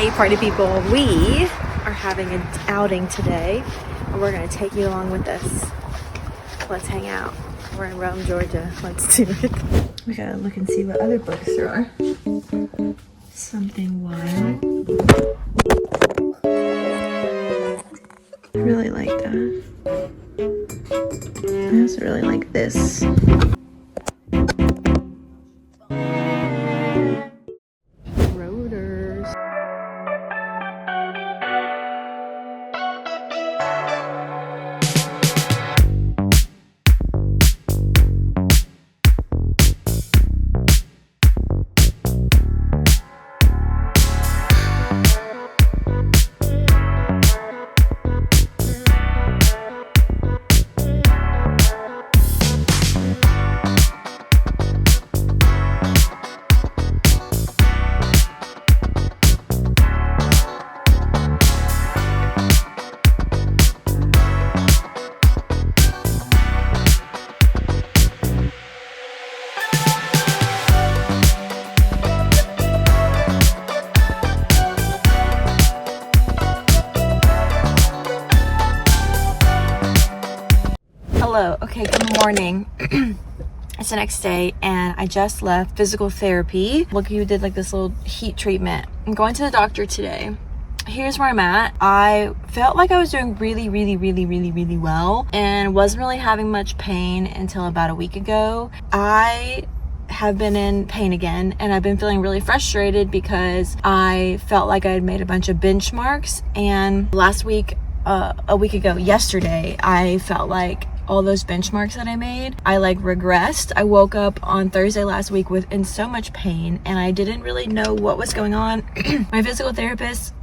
Hey party people, we are having an outing today and we're going to take you along with us. Let's hang out. We're in Rome, Georgia. Let's do it. We gotta look and see what other books there are. Something wild. I really like that. I also really like this. Roaders. Hello, okay, good morning. It's the next day and I just left physical therapy. Look, you did like this little heat treatment. I'm going to the doctor today. Here's where I'm at. I felt like I was doing really well and wasn't really having much pain until about a week ago. I have been in pain again and I've been feeling really frustrated because I felt like I had made a bunch of benchmarks, and last week, a week ago, yesterday, I felt like all those benchmarks that I made, I like regressed. I woke up on Thursday last week in so much pain and I didn't really know what was going on. My physical therapist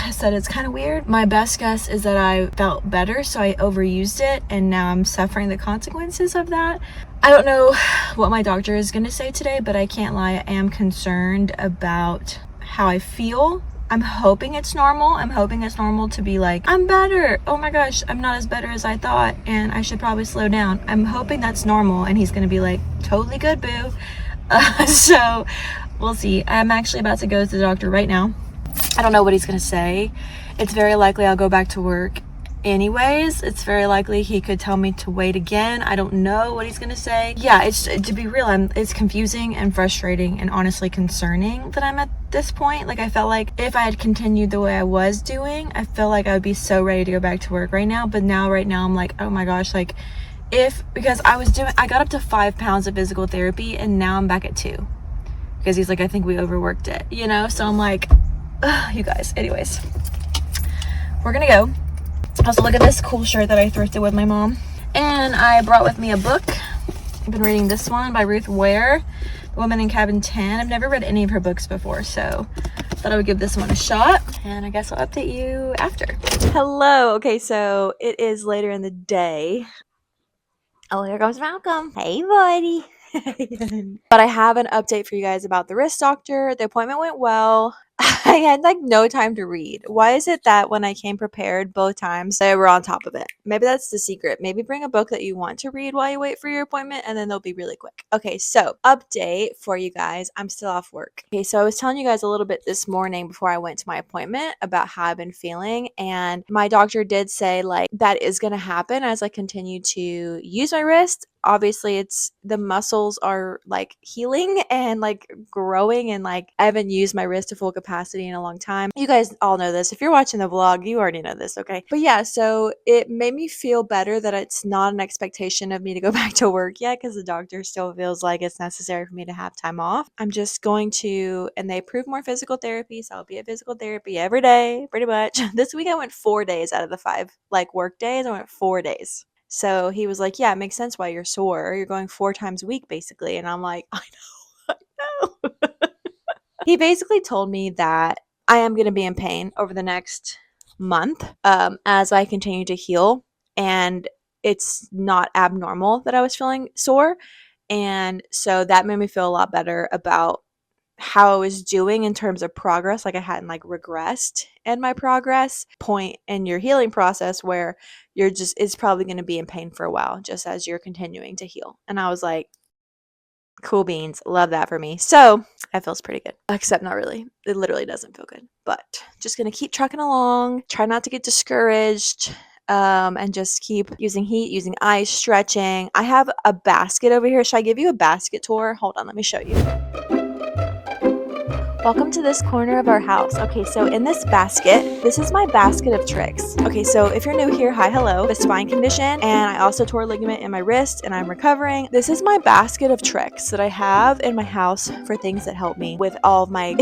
said it's kind of weird. My best guess is that I felt better, so I overused it and now I'm suffering the consequences of that. I don't know what my doctor is going to say today, but I can't lie, I am concerned about how I feel. I'm hoping it's normal. I'm hoping it's normal to be like, I'm better. Oh my gosh, I'm not as better as I thought and I should probably slow down. I'm hoping that's normal and he's gonna be like, totally good, boo. So we'll see. I'm actually about to go to the doctor right now. I don't know what he's gonna say. It's very likely I'll go back to work anyways. It's very likely he could tell me to wait again. I don't know what he's gonna say. Yeah, it's, to be real, it's confusing and frustrating and honestly concerning that I'm at this point. Like, I felt like if I had continued the way I was doing, I feel like I would be so ready to go back to work right now. But now, right now, I'm like, oh my gosh, like because I got up to 5 pounds of physical therapy and now I'm back at 2 because he's like, I think we overworked it, you know? So I'm like, ugh, you guys, anyways, we're gonna go. Also, look at this cool shirt that I thrifted with my mom. And I brought with me a book. I've been reading this one by Ruth Ware, The Woman in Cabin 10. I've never read any of her books before, so I thought I would give this one a shot. And I guess I'll update you after. Hello. Okay, so it is later in the day. Oh, here comes Malcolm. Hey, buddy. But I have an update for you guys about the wrist doctor. The appointment went well. I had like no time to read. Why is it that when I came prepared both times, they were on top of it? Maybe that's the secret. Maybe bring a book that you want to read while you wait for your appointment and then they'll be really quick. Okay, so update for you guys. I'm still off work. Okay, so I was telling you guys a little bit this morning before I went to my appointment about how I've been feeling, and my doctor did say like that is going to happen as I continue to use my wrist. Obviously, it's the muscles are like healing and like growing, and like I haven't used my wrist to full capacity in a long time. You guys all know this. If you're watching the vlog, you already know this, okay? But yeah, so it made me feel better that it's not an expectation of me to go back to work yet, because the doctor still feels like it's necessary for me to have time off. I'm just going to, and they approve more physical therapy, so I'll be at physical therapy every day, pretty much. This week I went 4 days out of the 5 like work days. I went 4 days. So he was like, yeah, it makes sense why you're sore. You're going 4 times a week, basically. And I'm like, I know. He basically told me that I am going to be in pain over the next month as I continue to heal. And it's not abnormal that I was feeling sore. And so that made me feel a lot better about how I was doing in terms of progress. Like I hadn't like regressed in my progress point in your healing process where you're just, it's probably going to be in pain for a while just as you're continuing to heal. And I was like, Cool beans. Love that for me. So that feels pretty good. Except not really. It literally doesn't feel good. But just gonna keep trucking along. Try not to get discouraged. And just keep using heat, using ice, stretching. I have a basket over here. Should I give you a basket tour? Hold on, let me show you. Welcome to this corner of our house. Okay, so in this basket, this is my basket of tricks. Okay, so if you're new here, hi, hello. A spine condition, and I also tore a ligament in my wrist, and I'm recovering. This is my basket of tricks that I have in my house for things that help me with all of my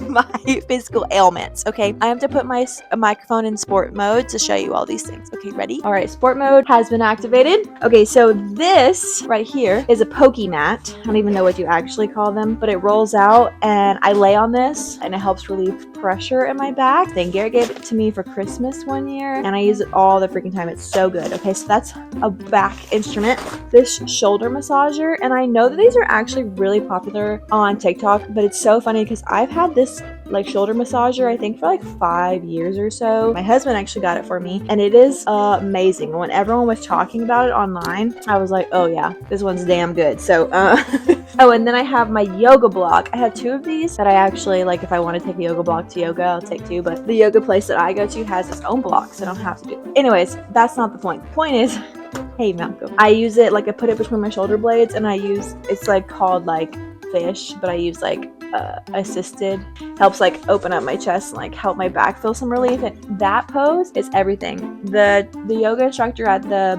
my physical ailments. Okay, I have to put my microphone in sport mode to show you all these things. Okay, ready? All right, sport mode has been activated. Okay, so this right here is a pokey mat. I don't even know what you actually call them, but it rolls out, and I lay on this and it helps relieve pressure in my back. Then Garrett gave it to me for Christmas one year and I use it all the freaking time. It's so good. Okay, so that's a back instrument. This shoulder massager, and I know that these are actually really popular on TikTok, but it's so funny because I've had this like shoulder massager I think for like 5 years or so. My husband actually got it for me and it is amazing. When everyone was talking about it online, I was like, oh yeah, this one's damn good. So oh, and then I have my yoga block. I have 2 of these that I actually like. If I want to take a yoga block to yoga, I'll take 2, but the yoga place that I go to has its own block, so I don't have to do it. Anyways, that's not the point. The point is, hey Malcolm, I use it like I put it between my shoulder blades, and it's like called like fish, but I use like assisted, helps like open up my chest and like help my back feel some relief. And that pose is everything. The yoga instructor at the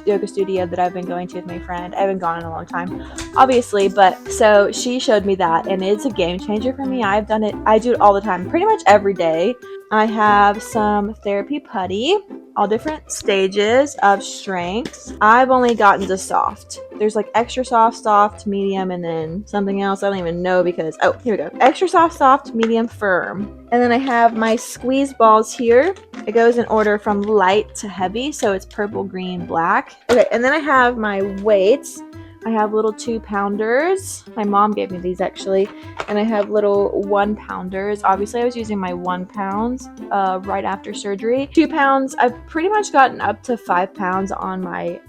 yoga studio that I've been going to with my friend, I haven't gone in a long time obviously, but so she showed me that and it's a game changer for me. I've done it, I do it all the time, pretty much every day. I have some therapy putty, all different stages of strengths. I've only gotten to soft. There's like extra soft, medium, and then something else I don't even know because, oh, here we go. Extra soft, medium, firm. And then I have my squeeze balls here. It goes in order from light to heavy, so it's purple, green, black. Okay, and then I have my weights. I have little 2-pounders. My mom gave me these actually. And I have little 1-pounders. Obviously, I was using my 1 pounds right after surgery. 2 pounds, I've pretty much gotten up to 5 pounds on my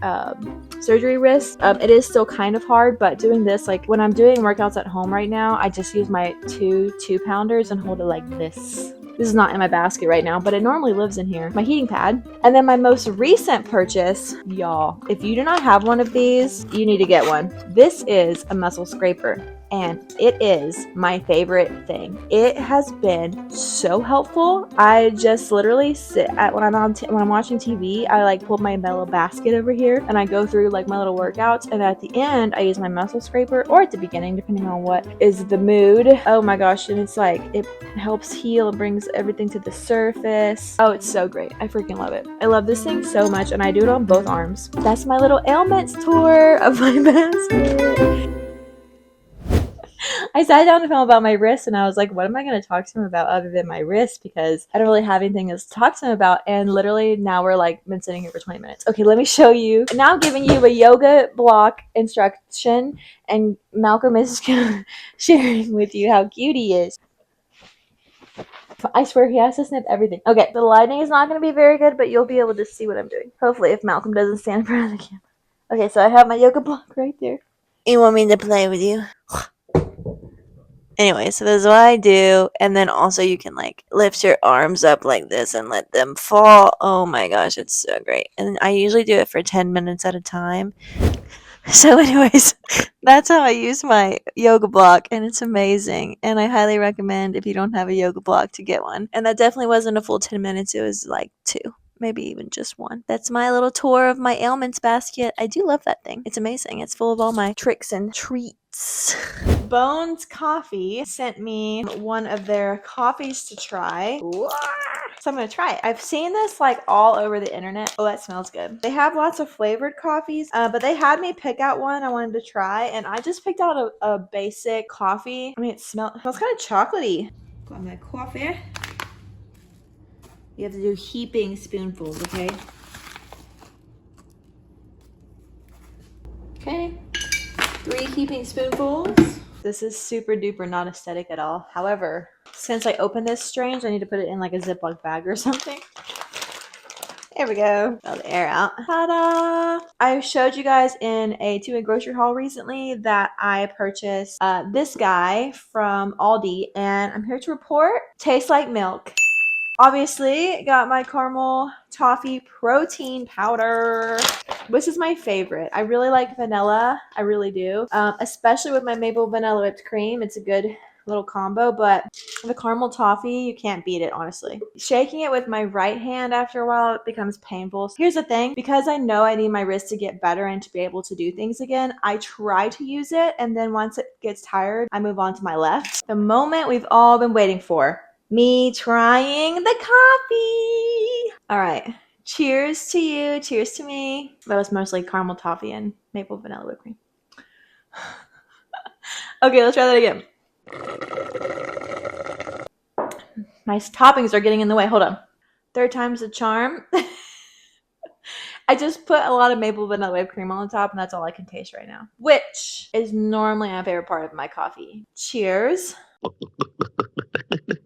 surgery wrist. It is still kind of hard, but doing this, like when I'm doing workouts at home right now, I just use my 2-pounders and hold it like this. This is not in my basket right now, but it normally lives in here. My heating pad. And then my most recent purchase, y'all, if you do not have one of these, you need to get one. This is a muscle scraper. And it is my favorite thing. It has been so helpful. I just literally sit at when I'm watching TV. I like pull my little basket over here and I go through like my little workouts. And at the end, I use my muscle scraper, or at the beginning, depending on what is the mood. Oh my gosh! And it's like it helps heal. It brings everything to the surface. Oh, it's so great. I freaking love it. I love this thing so much, and I do it on both arms. That's my little ailments tour of my basket. I sat down to film about my wrist and I was like, what am I going to talk to him about other than my wrist? Because I don't really have anything else to talk to him about. And literally now we're like been sitting here for 20 minutes. Okay, let me show you. Now I'm giving you a yoga block instruction and Malcolm is sharing with you how cute he is. I swear he has to snip everything. Okay, the lighting is not going to be very good, but you'll be able to see what I'm doing. Hopefully if Malcolm doesn't stand in front of the camera. Okay, so I have my yoga block right there. You want me to play with you? Anyway, so this is what I do, and then also you can like lift your arms up like this and let them fall. Oh my gosh, it's so great. And I usually do it for 10 minutes at a time. So anyways, that's how I use my yoga block, and it's amazing. And I highly recommend, if you don't have a yoga block, to get one. And that definitely wasn't a full 10 minutes, it was like 2. Maybe even just 1. That's my little tour of my ailments basket. I do love that thing. It's amazing. It's full of all my tricks and treats. Bones Coffee sent me one of their coffees to try. So I'm gonna try it. I've seen this like all over the internet. Oh, that smells good. They have lots of flavored coffees, but they had me pick out one I wanted to try, and I just picked out a basic coffee. I mean, it smells kind of chocolatey. Got my coffee. You have to do heaping spoonfuls, okay? Okay, 3 heaping spoonfuls. This is super duper not aesthetic at all. However, since I opened this strange, I need to put it in like a Ziploc bag or something. There we go. Got the air out. Ta-da! I showed you guys in a two-way grocery haul recently that I purchased this guy from Aldi, and I'm here to report. Tastes like milk. Obviously, got my caramel toffee protein powder. This is my favorite. I really like vanilla. I really do. Especially with my maple vanilla whipped cream. It's a good little combo, but the caramel toffee, you can't beat it, honestly. Shaking it with my right hand after a while, it becomes painful. Here's the thing, because I know I need my wrist to get better and to be able to do things again, I try to use it, and then once it gets tired, I move on to my left. The moment we've all been waiting for. Me trying the coffee. All right. Cheers to you. Cheers to me. That was mostly caramel toffee and maple vanilla whipped cream. Okay, let's try that again. My toppings are getting in the way. Hold on. Third time's the charm. I just put a lot of maple vanilla whipped cream on the top, and that's all I can taste right now, which is normally my favorite part of my coffee. Cheers.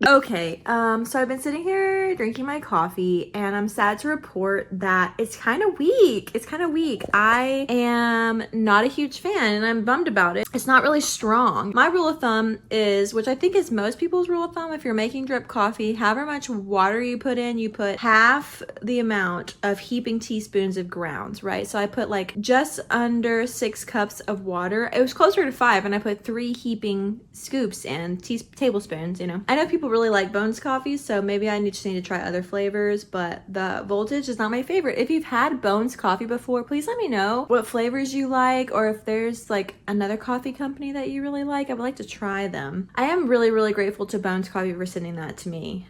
Okay, so I've been sitting here drinking my coffee, and I'm sad to report that it's kind of weak. It's kind of weak. I am not a huge fan, and I'm bummed about it. It's not really strong. My rule of thumb is, which I think is most people's rule of thumb, if you're making drip coffee, however much water you put in, you put half the amount of heaping teaspoons of grounds, right? So I put like just under 6 cups of water. It was closer to 5, and I put 3 heaping scoops and tablespoons, you know. I know people really like Bones coffee, so maybe I just need to try other flavors, but the voltage is not my favorite. If you've had Bones coffee before, please let me know what flavors you like, or if there's like another coffee company that you really like. I would like to try them. I am really, really grateful to Bones Coffee for sending that to me.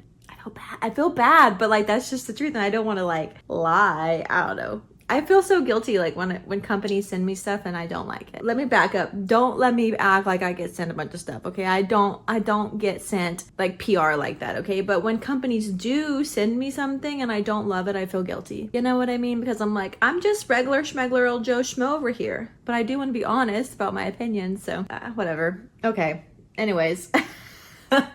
I feel bad, but like that's just the truth, and I don't want to like lie. I don't know. I feel so guilty like when companies send me stuff and I don't like it. Let me back up. Don't let me act like I get sent a bunch of stuff, okay? I don't get sent like PR like that, okay? But when companies do send me something and I don't love it, I feel guilty. You know what I mean? Because I'm like, I'm just regular schmegler old Joe Schmo over here. But I do want to be honest about my opinions, so whatever. Okay. Anyways. I'm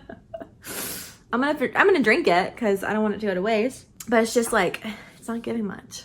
gonna drink it because I don't want it to go to waste. But it's just like, it's not giving much.